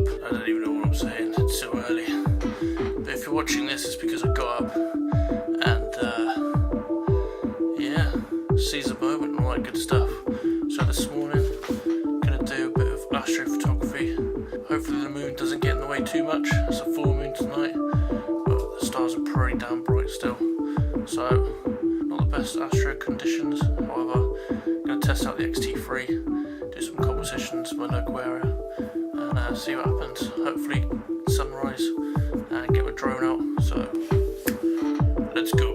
up. I don't even know what I'm saying, it's so early. But if you're watching this, it's because I got up and yeah, seize the moment and all that good stuff. So this morning, gonna do a bit of astrophotography. Hopefully the moon doesn't get in the way too much. It's a full moon tonight, but the stars are pretty damn bright still. So, not the best astro conditions. However, gonna test out the XT3, do some compositions in my local area, and see what happens. Hopefully sunrise and get my drone out. So, let's go.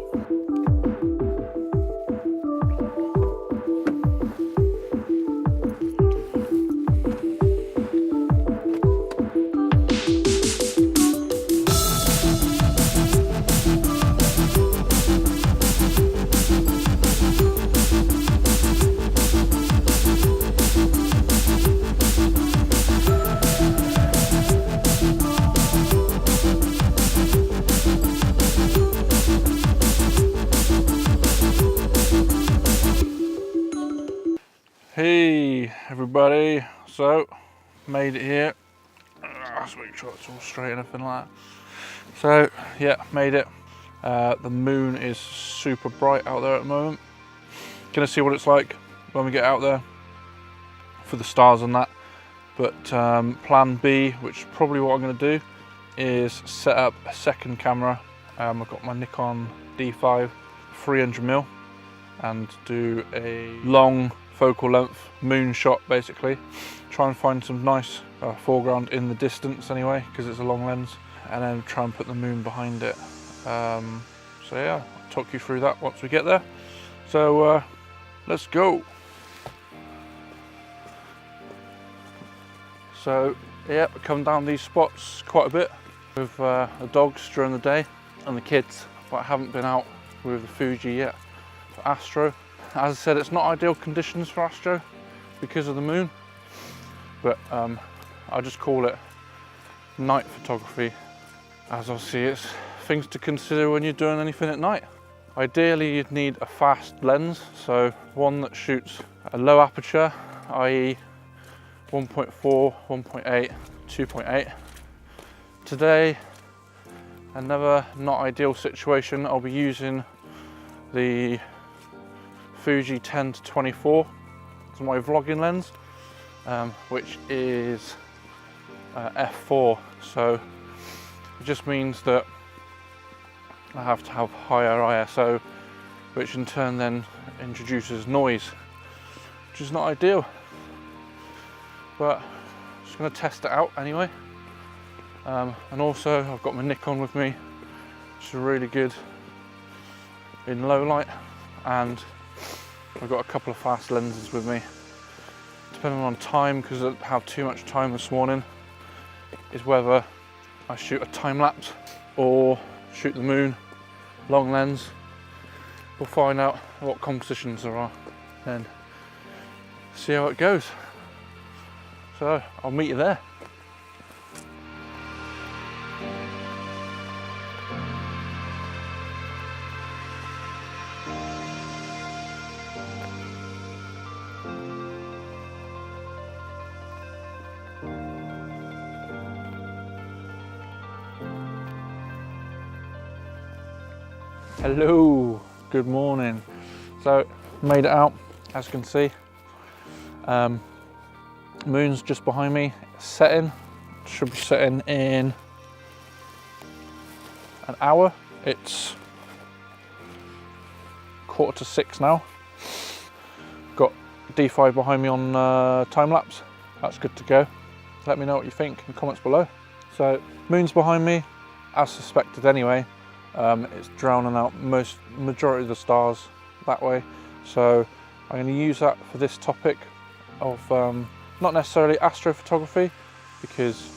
Hey everybody, so made it here. Let's make sure it's all straight and everything like that. So yeah, made it. The moon is super bright out there at the moment. Gonna see what it's like when we get out there for the stars and that. But plan B, which is probably what I'm gonna do, is set up a second camera. I've got my Nikon D5 300mm and do a long focal length moon shot, basically. Try and find some nice foreground in the distance anyway, because it's a long lens, and then try and put the moon behind it. So yeah, I'll talk you through that once we get there. So let's go. So yeah, we come down these spots quite a bit with the dogs during the day and the kids, but I haven't been out with the Fuji yet for astro. As I said, it's not ideal conditions for astro because of the moon, but I just call it night photography, as obviously it's things to consider when you're doing anything at night. Ideally you'd need a fast lens, so one that shoots a low aperture, i.e. 1.4, 1.8, 2.8. Today, another not ideal situation, I'll be using the Fuji 10-24 as my vlogging lens, which is f4, so it just means that I have to have higher ISO, which in turn then introduces noise, which is not ideal, but I'm just going to test it out anyway. And also I've got my Nikon with me, which is really good in low light, and I've got a couple of fast lenses with me. Depending on time, because I didn't have too much time this morning, is whether I shoot a time lapse or shoot the moon long lens. We'll find out what compositions there are, then see how it goes. So I'll meet you there. Hello, good morning. So made it out, as you can see. Moon's just behind me, setting. Should be setting in an hour. It's 5:45 now. Got D5 behind me on time lapse. That's good to go. Let me know what you think in the comments below. So moon's behind me, as suspected anyway. It's drowning out majority of the stars that way, so I'm going to use that for this topic of not necessarily astrophotography, because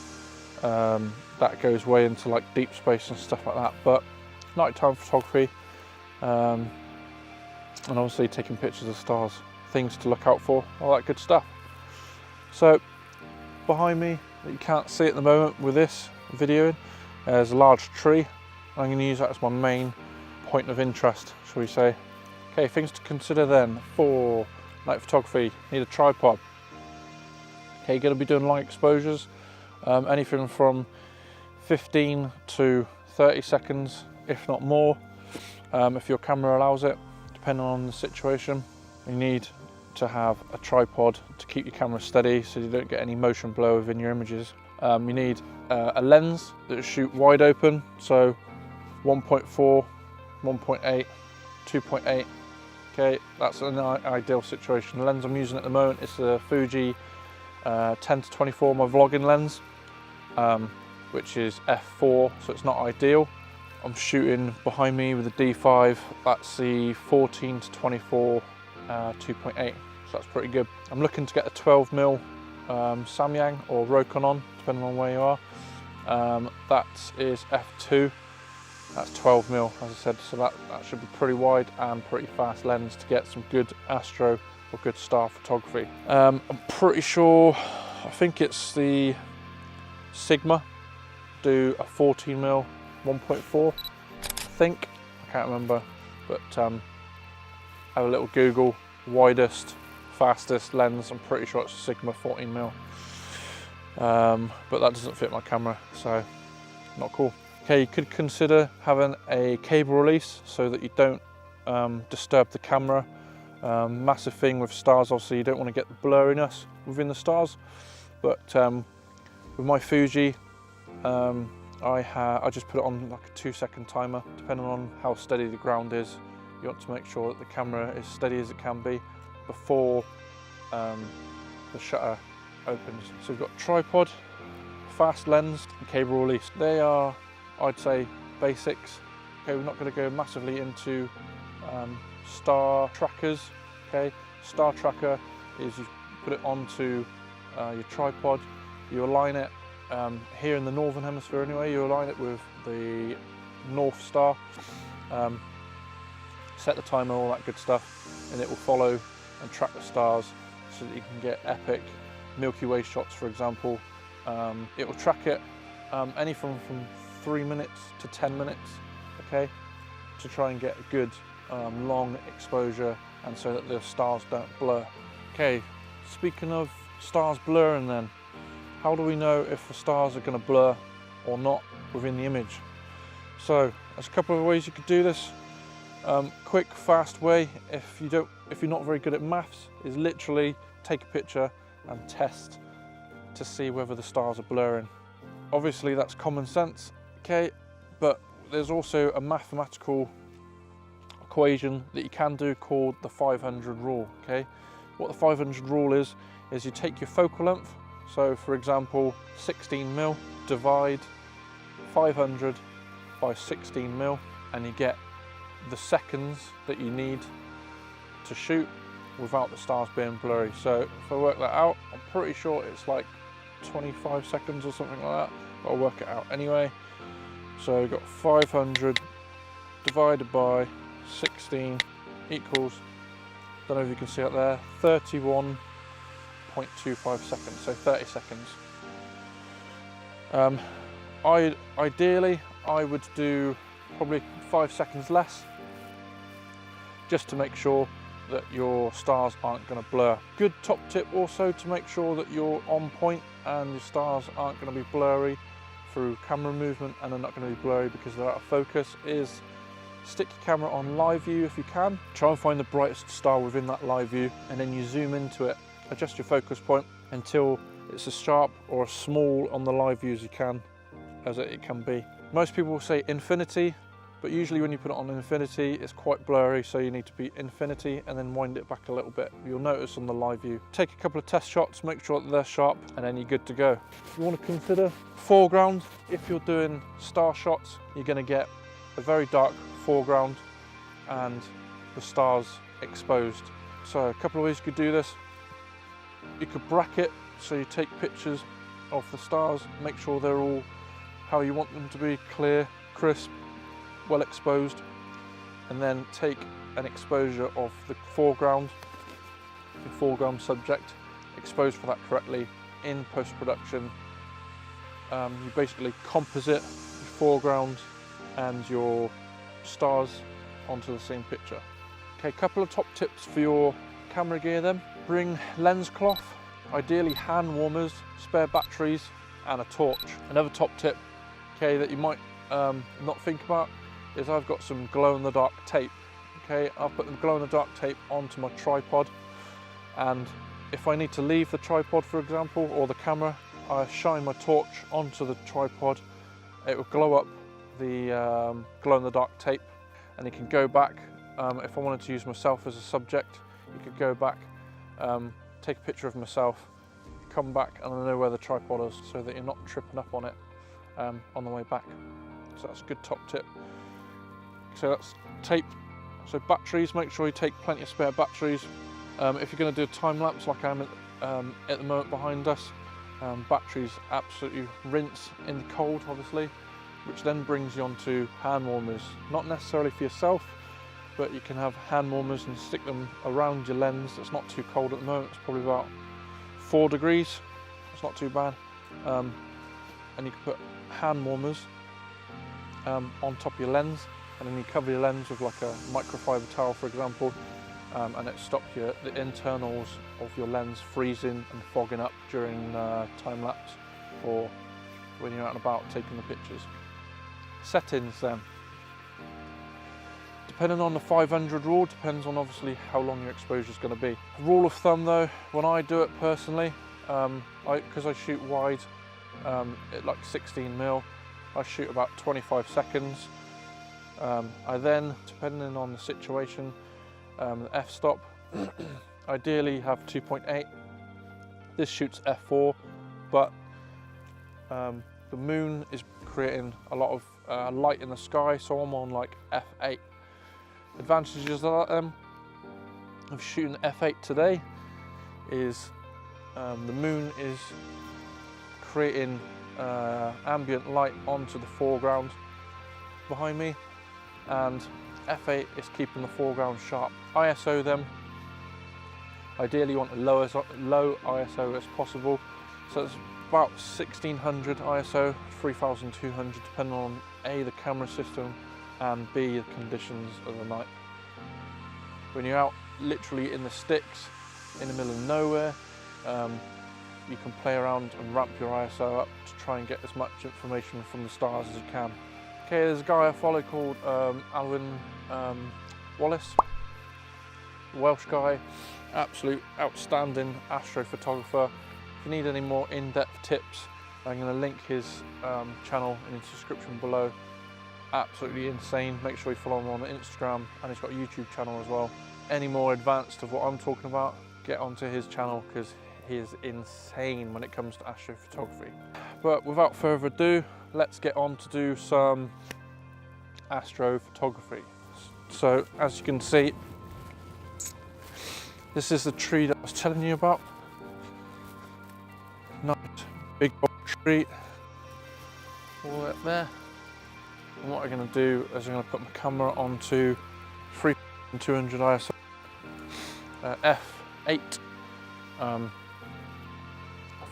that goes way into like deep space and stuff like that, but nighttime photography, and obviously taking pictures of stars, things to look out for, all that good stuff. So behind me, that you can't see at the moment with this videoing, there's a large tree. I'm going to use that as my main point of interest, shall we say. Okay, things to consider then for night photography. Need a tripod. Okay, you're going to be doing long exposures anything from 15 to 30 seconds, if not more, if your camera allows it, depending on the situation. You need to have a tripod to keep your camera steady so you don't get any motion blur within your images. You need a lens that will shoot wide open, so 1.4, 1.8, 2.8. Okay, that's an ideal situation. The lens I'm using at the moment is the Fuji 10-24, my vlogging lens, which is f4, so it's not ideal. I'm shooting behind me with a D5, that's the 14-24 2.8, so that's pretty good. I'm looking to get a 12mm Samyang or Rokinon, depending on where you are. That is f2, that's 12mm, as I said, so that should be pretty wide and pretty fast lens to get some good astro or good star photography. I'm pretty sure, I think it's the Sigma, do a 14mm 1.4, I think, I can't remember, but have a little Google, widest, fastest lens, I'm pretty sure it's a Sigma 14mm, but that doesn't fit my camera, so not cool. Okay, you could consider having a cable release so that you don't disturb the camera. Massive thing with stars, obviously you don't want to get the blurriness within the stars, but with my Fuji, I just put it on like a 2-second timer. Depending on how steady the ground is, you want to make sure that the camera is steady as it can be before the shutter opens. So we've got tripod, fast lens, and cable release. They are, I'd say, basics. Okay, we're not going to go massively into star trackers. Okay, star tracker is you put it onto your tripod, you align it. Here in the northern hemisphere anyway, you align it with the North Star, set the timer, all that good stuff, and it will follow and track the stars so that you can get epic Milky Way shots, for example. It will track it anything from 3 minutes to 10 minutes, okay, to try and get a good long exposure and so that the stars don't blur. Okay, speaking of stars blurring then, how do we know if the stars are going to blur or not within the image? So there's a couple of ways you could do this. Quick, fast way, if you're not very good at maths, is literally take a picture and test to see whether the stars are blurring. Obviously that's common sense, okay, but there's also a mathematical equation that you can do called the 500 rule, okay? What the 500 rule is you take your focal length, so for example 16mm, divide 500 by 16mm, and you get the seconds that you need to shoot without the stars being blurry. So if I work that out, I'm pretty sure it's like 25 seconds or something like that, but I'll work it out anyway. So we've got 500 divided by 16 equals, don't know if you can see it there, 31.25 seconds, so 30 seconds. Ideally, I would do probably 5 seconds less, just to make sure that your stars aren't going to blur. Good top tip also to make sure that you're on point and your stars aren't going to be blurry through camera movement and they're not going to be blurry because they're out of focus is stick your camera on live view if you can. Try and find the brightest star within that live view and then you zoom into it. Adjust your focus point until it's as sharp or as small on the live view as you can, as it can be. Most people will say infinity, but usually when you put it on infinity, it's quite blurry, so you need to be infinity and then wind it back a little bit. You'll notice on the live view. Take a couple of test shots, make sure that they're sharp, and then you're good to go. If you want to consider foreground, if you're doing star shots, you're going to get a very dark foreground and the stars exposed. So a couple of ways you could do this. You could bracket, so you take pictures of the stars, make sure they're all how you want them to be, clear, crisp, well exposed, and then take an exposure of the foreground subject, expose for that correctly in post-production. You basically composite your foreground and your stars onto the same picture. Okay, a couple of top tips for your camera gear then. Bring lens cloth, ideally hand warmers, spare batteries, and a torch. Another top tip, okay, that you might not think about is I've got some glow-in-the-dark tape. Okay, I'll put the glow-in-the-dark tape onto my tripod, and if I need to leave the tripod, for example, or the camera, I shine my torch onto the tripod. It will glow up the glow-in-the-dark tape, and you can go back. If I wanted to use myself as a subject, you could go back, take a picture of myself, come back, and I know where the tripod is, so that you're not tripping up on it on the way back. So that's a good top tip. So that's tape. So batteries, make sure you take plenty of spare batteries. If you're going to do a time lapse like I'm at the moment behind us, batteries absolutely rinse in the cold, obviously, which then brings you onto hand warmers. Not necessarily for yourself, but you can have hand warmers and stick them around your lens. It's not too cold at the moment. It's probably about 4 degrees. It's not too bad. And you can put hand warmers on top of your lens, and then you cover your lens with like a microfiber towel, for example, and it stops the internals of your lens freezing and fogging up during time lapse or when you're out and about taking the pictures. Settings then. Depending on the 500 rule, depends on obviously how long your exposure is going to be. Rule of thumb though, when I do it personally, because I shoot wide at like 16mm, I shoot about 25 seconds. I then, depending on the situation, the f-stop, ideally have 2.8. This shoots f4, but the moon is creating a lot of light in the sky, so I'm on like f8. Advantages of shooting f8 today is the moon is creating ambient light onto the foreground behind me, and f8 is keeping the foreground sharp. ISO them, ideally you want low ISO as possible, so it's about 1600 ISO, 3200, depending on A, the camera system, and B, the conditions of the night. When you're out literally in the sticks, in the middle of nowhere, you can play around and ramp your ISO up to try and get as much information from the stars as you can. Okay, there's a guy I follow called Alyn Wallace, Welsh guy, absolute outstanding astrophotographer. If you need any more in-depth tips, I'm going to link his channel in the description below. Absolutely insane. Make sure you follow him on Instagram, and he's got a YouTube channel as well. Any more advanced of what I'm talking about, get onto his channel, because he is insane when it comes to astrophotography. But without further ado, let's get on to do some astrophotography. So as you can see, this is the tree that I was telling you about. Nice big tree all the way up there. And what I'm going to do is I'm going to put my camera onto 3200 ISO f8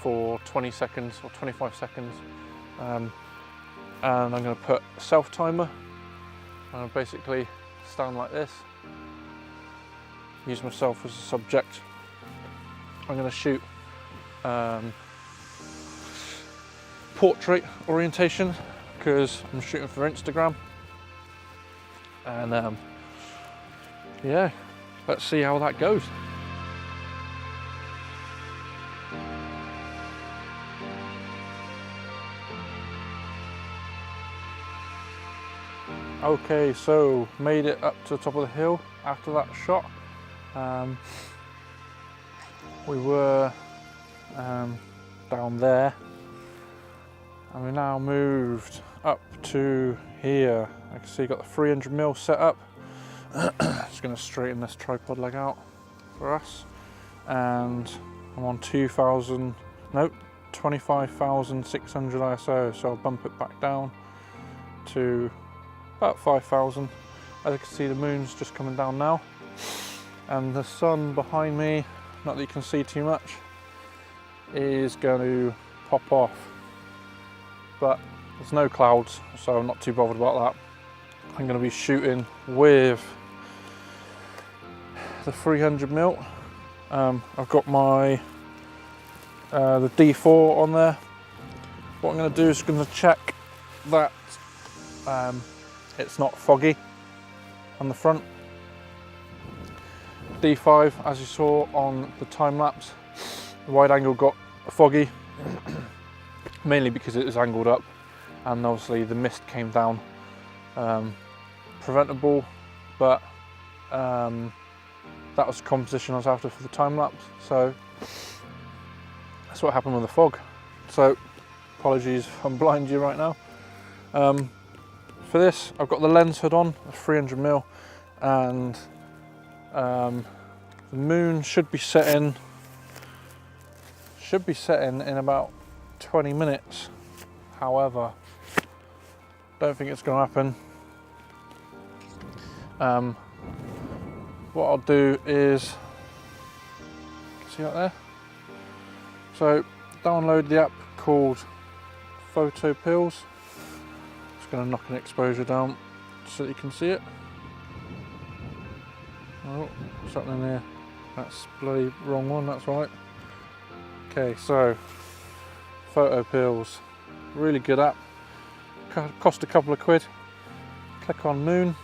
for 20 seconds or 25 seconds, and I'm going to put a self timer, and I'll basically stand like this, use myself as a subject. I'm going to shoot portrait orientation because I'm shooting for Instagram, and yeah, let's see how that goes. Okay, so made it up to the top of the hill after that shot. We were down there, and we now moved up to here. I can see got the 300mm set up. Just going to straighten this tripod leg out for us, and I'm on 25,600 ISO, so I'll bump it back down to about 5,000. As you can see, the moon's just coming down now, and the sun behind me, not that you can see too much, is going to pop off, but there's no clouds, so I'm not too bothered about that. I'm going to be shooting with the 300mm. I've got my the D4 on there, what I'm going to do is going to check that it's not foggy on the front. D5, as you saw on the time lapse, the wide angle got foggy, mainly because it was angled up and obviously the mist came down. Preventable, but that was the composition I was after for the time lapse, so that's what happened with the fog. So apologies if I'm blinding you right now. For this, I've got the lens hood on, a 300mm, and the moon should be setting in about 20 minutes. However, don't think it's going to happen. What I'll do is, see that there? So download the app called Photo Pills. Just going to knock an exposure down so that you can see it. Oh, what's happening here? That's bloody wrong one, that's right. Okay, so Photo Pills, really good app. Cost a couple of quid. Click on moon.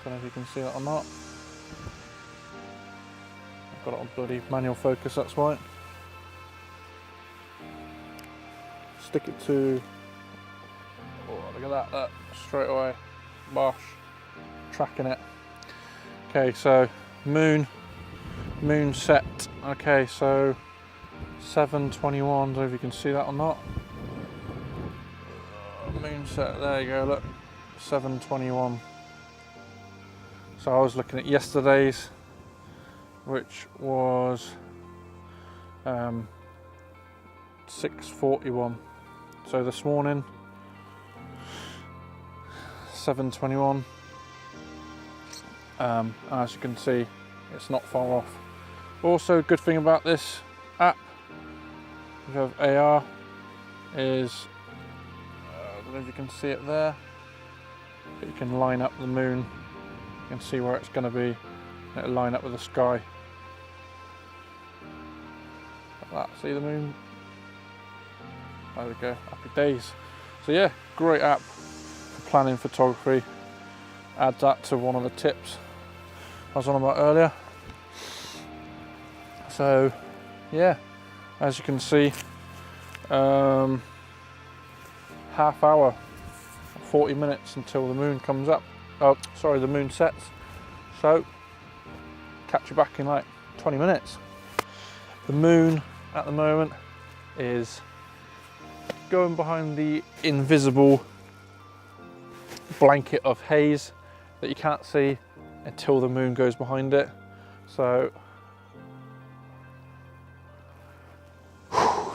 Don't know if you can see that or not. I've got it on bloody manual focus, that's right. Stick it to, oh look at that, straight away, bosh, tracking it. Okay, so moon set. Okay, so 7:21, don't know if you can see that or not. Moon set, there you go, look, 7:21. So I was looking at yesterday's, which was 6:41. So this morning, 7:21. As you can see, it's not far off. Also, good thing about this app, if you have AR, is I don't know if you can see it there, but you can line up the moon. You can see where it's going to be. It'll line up with the sky. Like that. See the moon? There we go. Happy days. So yeah, great app for planning photography. Add that to one of the tips I was on about earlier. So yeah, as you can see, half hour, 40 minutes until the moon comes up. Oh, sorry, the moon sets. So catch you back in like 20 minutes. The moon at the moment is going behind the invisible blanket of haze that you can't see until the moon goes behind it. So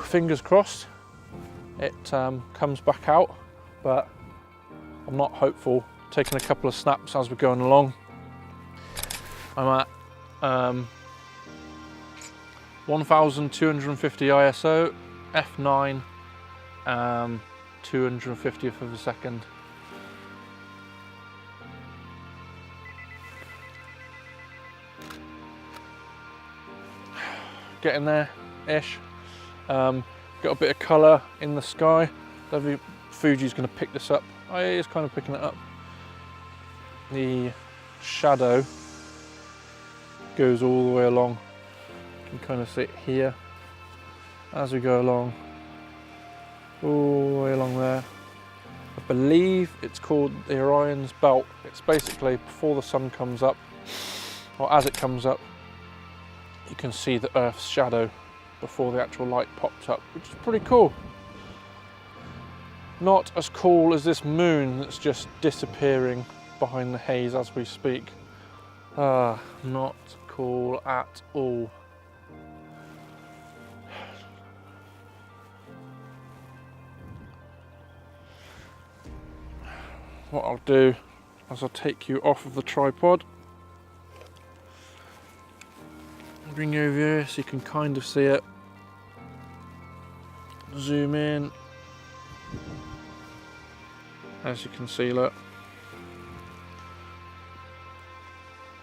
fingers crossed it comes back out, but I'm not hopeful. Taking a couple of snaps as we're going along. I'm at 1250 ISO, f9, 250th of a second. Getting there-ish. Got a bit of colour in the sky. I don't think Fuji's going to pick this up. Oh yeah, it's kind of picking it up. The shadow goes all the way along. You can kind of see it here as we go along, all the way along there. I believe it's called the Orion's Belt. It's basically before the sun comes up, or as it comes up, you can see the Earth's shadow before the actual light pops up, which is pretty cool. Not as cool as this moon that's just disappearing behind the haze as we speak. Not cool at all. What I'll do is I'll take you off of the tripod, bring you over here so you can kind of see it, zoom in, as you can see, look.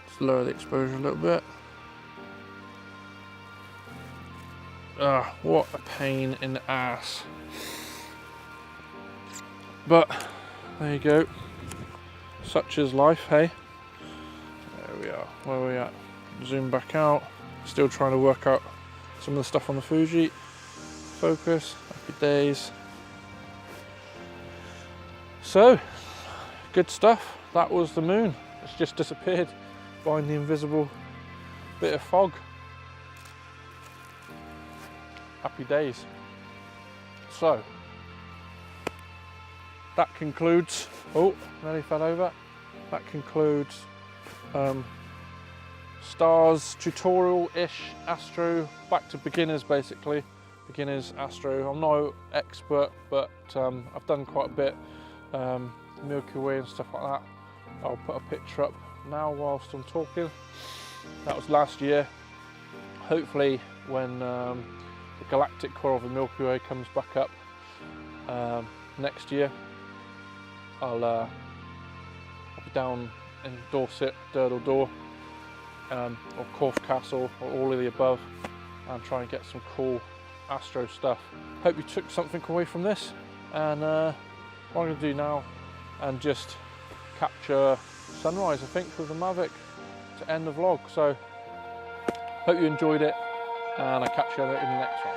Let's lower the exposure a little bit. What a pain in the ass. But there you go, such is life, hey. There we are, where are we at? Zoom back out, still trying to work out some of the stuff on the Fuji. Focus, happy days. So, good stuff. That was the moon. It's just disappeared behind the invisible bit of fog. Happy days. So, that concludes, oh, nearly fell over. That concludes stars tutorial-ish astro, back to beginners basically. Beginners astro. I'm no expert, but I've done quite a bit. Milky Way and stuff like that. I'll put a picture up now whilst I'm talking. That was last year. Hopefully when the galactic core of the Milky Way comes back up next year, I'll be down in Dorset, Durdle Door, or Corfe Castle, or all of the above, and try and get some cool astro stuff. Hope you took something away from this, and what I'm going to do now and just capture sunrise, I think, with the Mavic to end the vlog. So hope you enjoyed it, and I'll catch you in the next one.